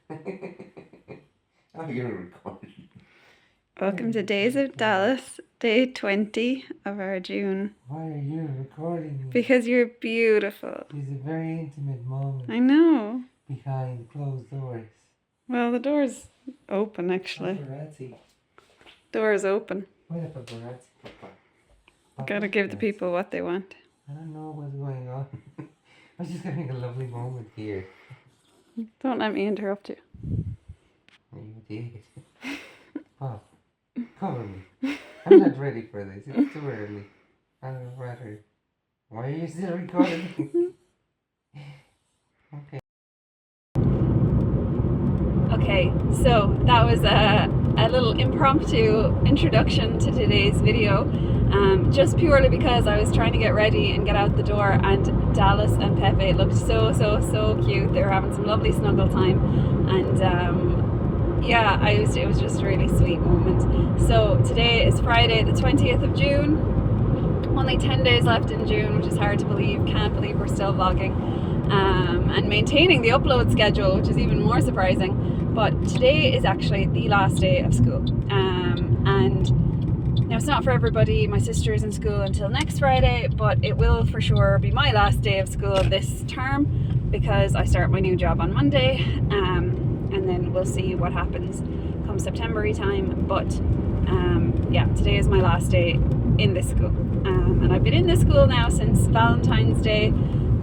Oh, you're recording. Welcome to Days of Dallas, day 20 of our June. Why are you recording me? Because you're beautiful. It's a very intimate moment I know. behind closed doors. Well, the door's open actually. Paparazzi. Door's open. What a paparazzi, Papa? Gotta give the people what they want. I don't know what's going on. I'm just having a lovely moment here. Don't let me interrupt you. You did. Oh, cover me. I'm not ready for this. It's too early. I'd rather. Why are you still recording? Okay. Okay, so that was a little impromptu introduction to today's video. Just purely because I was trying to get ready and get out the door, and Dallas and Pepe looked so cute. They were having some lovely snuggle time, and yeah, it was just a really sweet moment. So today is Friday the 20th of June, only 10 days left in June, which is hard to believe. Can't believe we're still vlogging and maintaining the upload schedule, which is even more surprising. But today is actually the last day of school, and now it's not for everybody. My sister is in school until next Friday, but it will for sure be my last day of school this term because I start my new job on Monday, and then we'll see what happens come September time. But yeah, today is my last day in this school, and I've been in this school now since Valentine's Day.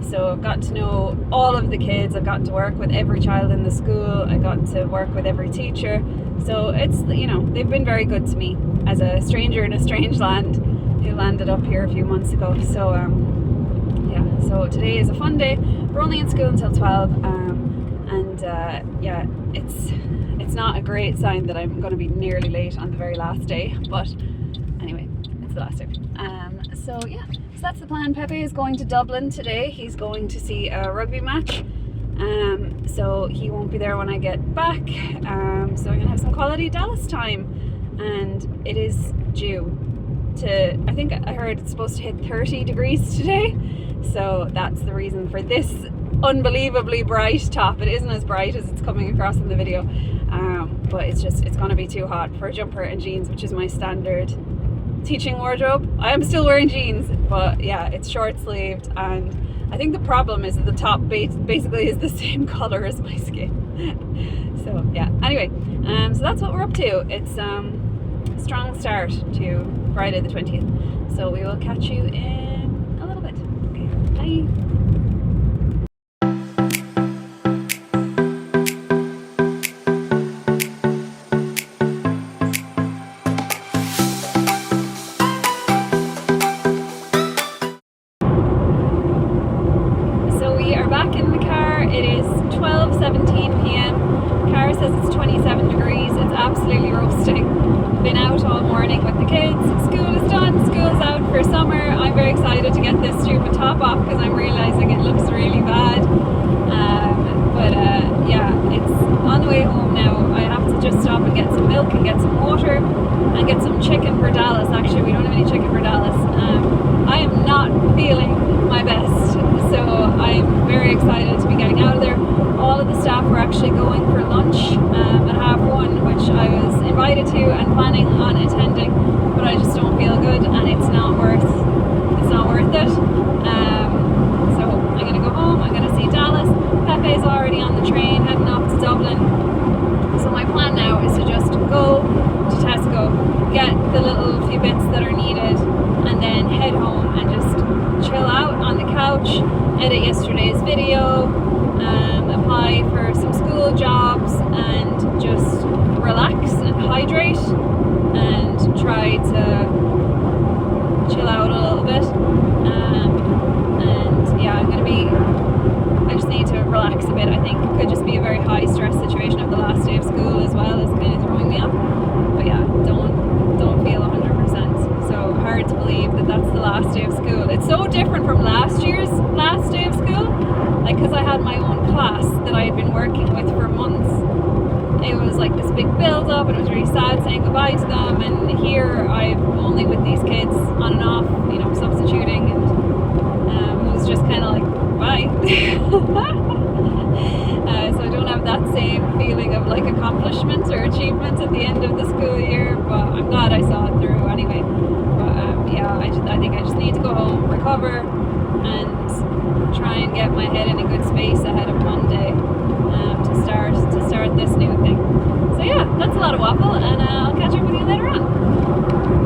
So I've gotten to know all of the kids. I've gotten to work with every child in the school. I've gotten to work with every teacher. So it's, you know, they've been very good to me as a stranger in a strange land who landed up here a few months ago. So yeah, so today is a fun day. We're only in school until 12, and yeah, it's not a great sign that I'm going to be nearly late on the very last day, but anyway, it's the last day. So yeah, so that's the plan. Pepe is going to Dublin today. He's going to see a rugby match, so he won't be there when I get back. So I'm gonna have some quality Dallas time, and it is due to, I think I heard it's supposed to hit 30 degrees today, so that's the reason for this unbelievably bright top. It isn't as bright as it's coming across in the video, but it's going to be too hot for a jumper and jeans, which is my standard teaching wardrobe. I am still wearing jeans, but yeah, it's short sleeved, and I think the problem is that the top basically is the same color as my skin. So yeah, anyway, so that's what we're up to. It's a strong start to Friday the 20th, so we will catch you in a little bit. Okay, bye. Back in the car. It is 12:17 p.m. Car says it's 27 degrees. It's absolutely roasting. Been out all morning with the kids. School is done. School's out for summer. I'm very excited to get this stupid top off because I'm realizing it looks really bad. But yeah, it's on the way home now. I have to just stop and get some milk and get some water and get some chicken for Dallas. Actually, we don't have any chicken for Dallas. I am not feeling my best, so I'm very excited to be getting out of there. All of the staff were actually going for lunch at 1:30, which I was invited to and planning on attending, but I just don't feel good, and it's not worth it. So I'm gonna go home. I'm gonna see Dallas. Pepe's already on the train heading off to Dublin. So my plan now is to just go to Tesco, get the little few bits that are needed, and then head home and just chill out on the couch, edit yesterday's video, apply for some school jobs, and just relax and hydrate and try to chill out a little bit. And yeah, I just need to relax a bit. I think it could just be a very high stress situation of the last day of school as well as kind of throwing me up. But yeah, don't feel 100%. So hard to believe that that's the last day of school. It's so different from last year's last day of school. Like, because I had my own class that I had been working with for months. It was like this big build up, and it was really sad saying goodbye to them. And here I'm only with these kids on and off, you know, substituting, and it was just kind of like bye. So I don't have that same feeling feeling of like accomplishments or achievements at the end of the school year, but I'm glad I saw it through anyway. But yeah, I think I just need to go home, recover, and try and get my head in a good space ahead of Monday to start this new thing. So yeah, that's a lot of waffle, and I'll catch up with you later on.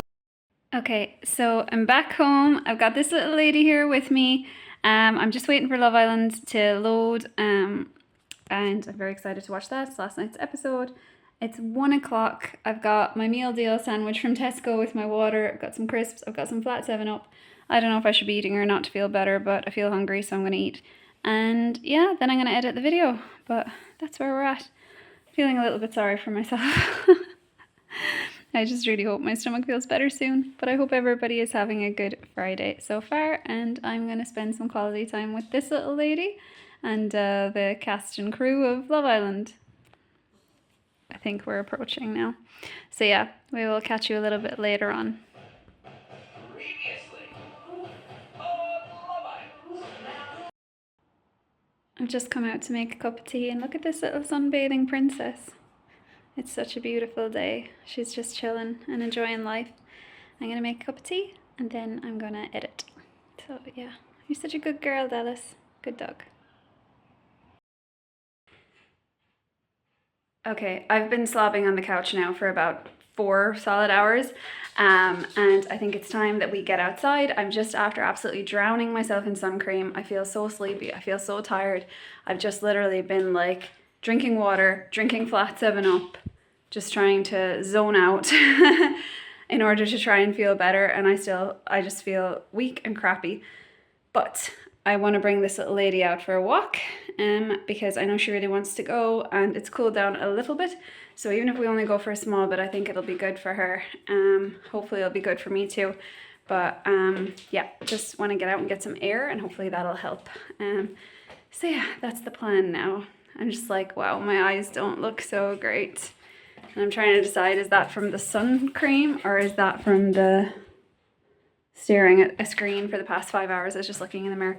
Okay, so I'm back home. I've got this little lady here with me. I'm just waiting for Love Island to load, and I'm very excited to watch that. It's last night's episode. It's 1 o'clock. I've got my meal deal sandwich from Tesco with my water. I've got some crisps. I've got some flat 7-Up. I don't know if I should be eating or not to feel better, but I feel hungry, so I'm going to eat. And yeah, then I'm going to edit the video. But that's where we're at. Feeling a little bit sorry for myself. I just really hope my stomach feels better soon. But I hope everybody is having a good Friday so far. And I'm going to spend some quality time with this little lady and the cast and crew of Love Island. I think we're approaching now. So yeah, we will catch you a little bit later on. I've just come out to make a cup of tea, and look at this little sunbathing princess. It's such a beautiful day. She's just chilling and enjoying life. I'm going to make a cup of tea and then I'm going to edit. So yeah, you're such a good girl, Dallas. Good dog. Okay, I've been slobbing on the couch now for about 4 solid hours, and I think it's time that we get outside. I'm just after absolutely drowning myself in sun cream. I feel so sleepy. I feel so tired. I've just literally been like drinking water, drinking flat 7-Up, just trying to zone out in order to try and feel better, and I just feel weak and crappy. But I want to bring this little lady out for a walk because I know she really wants to go, and it's cooled down a little bit. So even if we only go for a small bit, I think it'll be good for her. Hopefully it'll be good for me too. But yeah, just want to get out and get some air, and hopefully that'll help. So yeah, that's the plan now. I'm just like, wow, my eyes don't look so great. And I'm trying to decide, is that from the sun cream or is that from the staring at a screen for the past 5 hours? I was just looking in the mirror.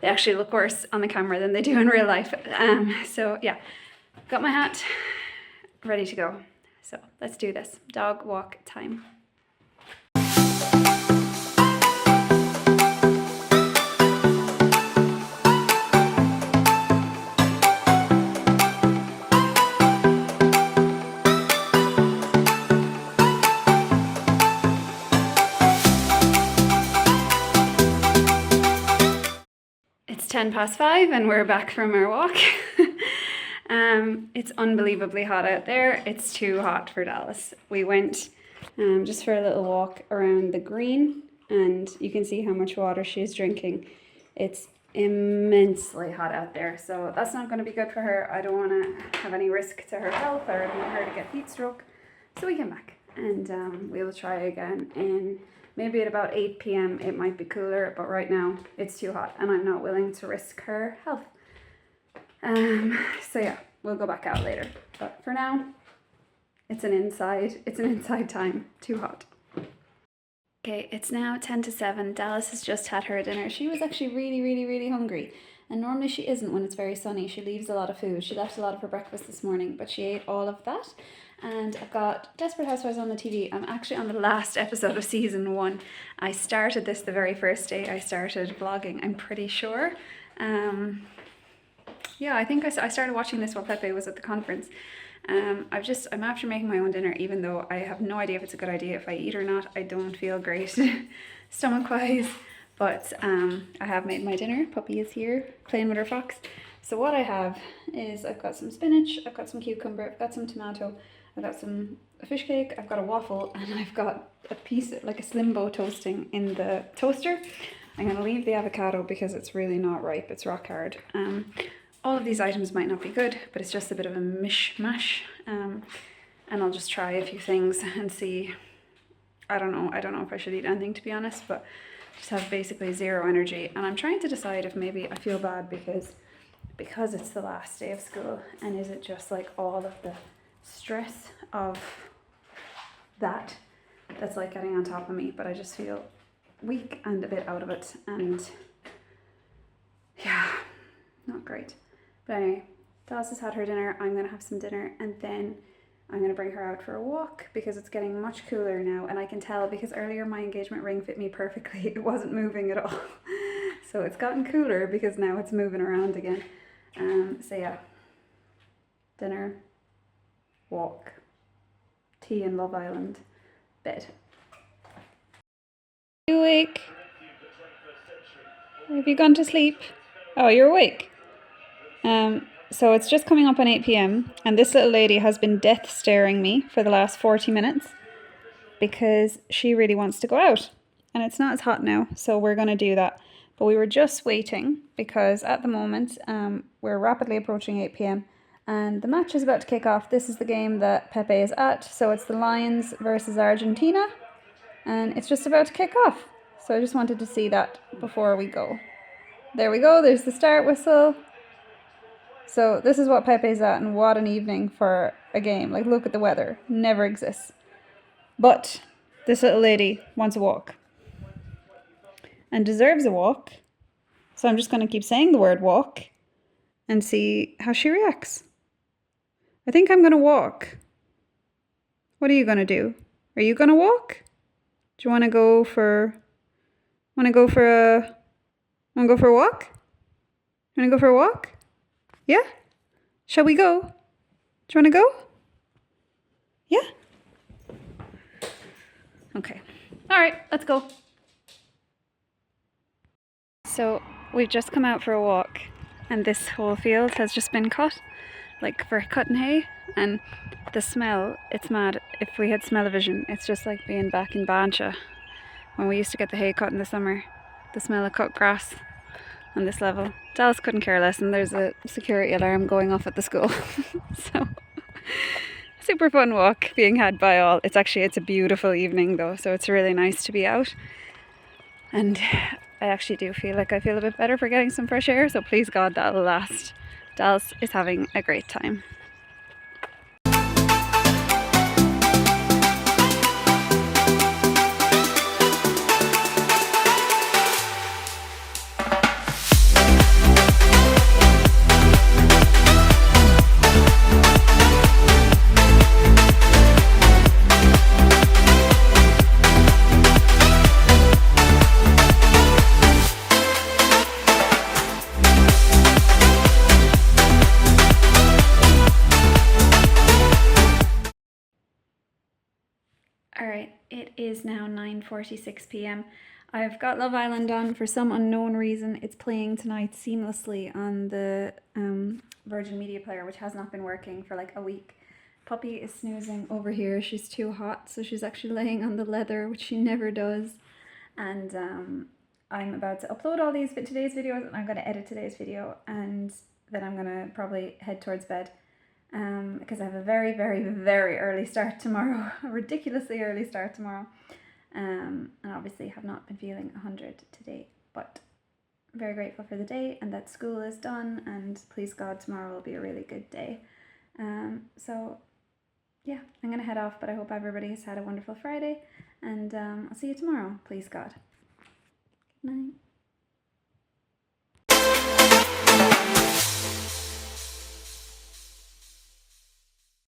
They actually look worse on the camera than they do in real life. So yeah, got my hat, ready to go. So let's do this. Dog walk time. It's 5:10 and we're back from our walk. It's unbelievably hot out there. It's too hot for Dallas. We went just for a little walk around the green, and you can see how much water she's drinking. It's immensely hot out there, so that's not going to be good for her. I don't want to have any risk to her health, or I don't want her to get heat stroke. So we came back, and we will try again in maybe at about 8 p.m. it might be cooler, but right now it's too hot and I'm not willing to risk her health. So yeah, we'll go back out later. But for now, it's an inside time. Too hot. Okay, it's now 6:50. Dallas has just had her dinner. She was actually really hungry. And normally she isn't when it's very sunny. She leaves a lot of food. She left a lot of her breakfast this morning, but she ate all of that. And I've got Desperate Housewives on the TV. I'm actually on the last episode of season 1. I started this the very first day I started vlogging, I'm pretty sure. Yeah, I think I started watching this while Pepe was at the conference. I'm after making my own dinner, even though I have no idea if it's a good idea if I eat or not. I don't feel great stomach-wise. But I have made my dinner. Puppy is here playing with her fox. So what I have is I've got some spinach, I've got some cucumber, I've got some tomato, I've got a fish cake, I've got a waffle, and I've got a piece, like a Slimbo toasting in the toaster. I'm going to leave the avocado because it's really not ripe, it's rock hard. All of these items might not be good, but it's just a bit of a mishmash. And I'll just try a few things and see. I don't know if I should eat anything, to be honest, but just have basically zero energy. And I'm trying to decide if maybe I feel bad because it's the last day of school, and is it just like all of the stress of that's like getting on top of me, but I just feel weak and a bit out of it, and yeah, not great. But anyway, Dallas has had her dinner. I'm going to have some dinner, and then I'm going to bring her out for a walk because it's getting much cooler now, and I can tell because earlier my engagement ring fit me perfectly. It wasn't moving at all. So it's gotten cooler because now it's moving around again. So yeah, dinner, walk, tea in Love Island, bed. Are you awake? Have you gone to sleep? Oh, you're awake. So it's just coming up on 8 p.m. and this little lady has been death staring me for the last 40 minutes because she really wants to go out. And it's not as hot now, so we're going to do that. But we were just waiting because at the moment we're rapidly approaching 8 p.m. and the match is about to kick off. This is the game that Pepe is at. So it's the Lions versus Argentina and it's just about to kick off. So I just wanted to see that before we go. There we go, there's the start whistle. So this is what Pepe's at, and what an evening for a game. Like, look at the weather. Never exists. But this little lady wants a walk. And deserves a walk. So I'm just going to keep saying the word walk and see how she reacts. I think I'm going to walk. What are you going to do? Are you going to walk? Do you want to go for... Want to go for a walk? Want to go for a walk? Yeah? Shall we go? Do you want to go? Yeah? Okay. All right, let's go. So we've just come out for a walk and this whole field has just been cut, like for cutting hay, and the smell, it's mad. If we had smell-o-vision, it's just like being back in Bancha when we used to get the hay cut in the summer. The smell of cut grass on this level. Dallas couldn't care less, and there's a security alarm going off at the school. So super fun walk being had by all. It's a beautiful evening though, so it's really nice to be out. And I actually do feel like I feel a bit better for getting some fresh air, so please God that'll last. Dallas is having a great time. Alright, it is now 9:46 p.m. I've got Love Island on for some unknown reason. It's playing tonight seamlessly on the Virgin Media Player, which has not been working for like a week. Puppy is snoozing over here. She's too hot, so she's actually laying on the leather, which she never does. And I'm about to upload all today's videos, and I'm going to edit today's video, and then I'm going to probably head towards bed. Because I have a very, very, very early start tomorrow, a ridiculously early start tomorrow, and obviously have not been feeling 100 to date, but very grateful for the day and that school is done, and please God tomorrow will be a really good day. So yeah, I'm gonna head off, but I hope everybody has had a wonderful Friday, and I'll see you tomorrow, please God. Good night.